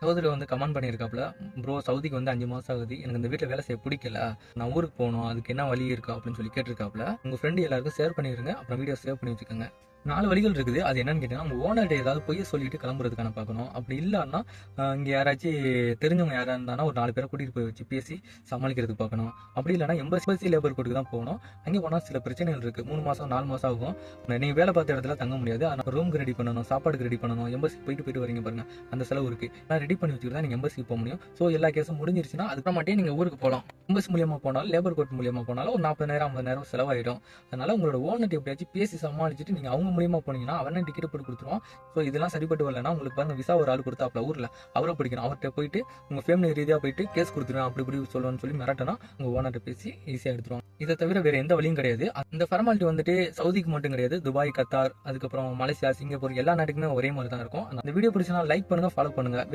சகோதரி வந்து comment பண்ணியிருக்காப்புல, bro சவுதிக்கு வந்து 5 மாசம் ஆகுது. எனக்கு இந்த வீட்ல வேலை செய்ய பிடிக்கல. நான் ஊருக்கு போணும். அதுக்கு என்ன வழி இருக்கா? அப்படின்னு சொல்லி கேட்டிருக்காப்புல. உங்க ஃப்ரெண்ட் எல்லாருக்கும் ஷேர் பண்ணிருங்க. அப்புறம் வீடியோ சேவ் பண்ணி வச்சுக்கோங்க. 4 வழிகள் இருக்குது. அது என்னன்னு கேட்டீங்கன்னா, உங்க ஓனர்ட்ட ஏதாவது பொய்ய சொல்லிட்டு கிளம்புறதுக்கான பார்க்கணும். அப்படி இல்லன்னா, இங்க யாராச்சும் தெரிஞ்சவங்க யாரா இருந்தாங்கன்னா, ஒரு 4 பேர கூட்டிட்டு போய் வச்சு பேசி சமாளிக்கிறதுக்கு பார்க்கணும். அப்படி இல்லன்னா எம்பசி லேபர் கோர்ட்டுக்கு தான் போகணும். அங்கே போனா சில பிரச்சனைகள் இருக்கு. 3 மாசம், 4 மாசம் ஆகும். நீங்க வேலை பார்த்த இடத்துல தங்க முடியாது. ஆனா ரூமுக்கு ரெடி பண்ணணும், சாப்பாடுக்கு ரெடி பண்ணணும். எம்பசிக்கு போயிட்டு வரீங்க பாருங்க. அந்த செலவு இருக்கு. நான் ரெடி பண்ணி வச்சுக்கிட்டு தான் நீங்க எம்பசிக்கு போக முடியும். ஸோ எல்லா கேஸும் முடிஞ்சிருச்சுன்னா அதுக்கப்புறமாட்டே நீங்க ஊருக்கு போகலாம். எம்பசி மூலியமா போனாலும், லேபர் கோர்ட் மூலியமா போனாலும் ஒரு 40,000 50,000 செலவாயிடும். அதனால உங்களோட ஓனர்ட்ட எப்படியாச்சும் பேசி சமாளிச்சுட்டு நீங்க அவங்க மூலியமா போனீங்கன்னா அவனே டிக்கெட் போட்டு கொடுத்துருவான். ஸோ இதெல்லாம் சரிப்பட்டு வரலன்னா உங்களுக்கு பாருங்க விசா ஒரு ஆள் கொடுத்தாப்ல ஊர்ல அவரை பிடிக்கணும். அவர்கிட்ட போயிட்டு உங்க ஃபேமிலி ரீதியா போயிட்டு கேஸ் கொடுத்துருவேன் அப்படி இப்படி சொல்லுவேன்னு சொல்லி மிரட்டனா உங்க ஓனர்ட்ட பேசி ஈஸியா எடுத்துருவாங்க. இதை தவிர வேற எந்த வழியும் கிடையாது. இந்த ஃபார்மாலிட்டி வந்துட்டு சவுதிக்கு மட்டும் கிடையாது. துபாய், கத்தார், அதுக்கப்புறம் மலேசியா, சிங்கப்பூர் எல்லா நாட்டுக்குமே ஒரே மாதிரி தான் இருக்கும். அந்த வீடியோ பிடிச்சனா லைக் பண்ணுங்க, ஃபாலோ பண்ணுங்க. வேற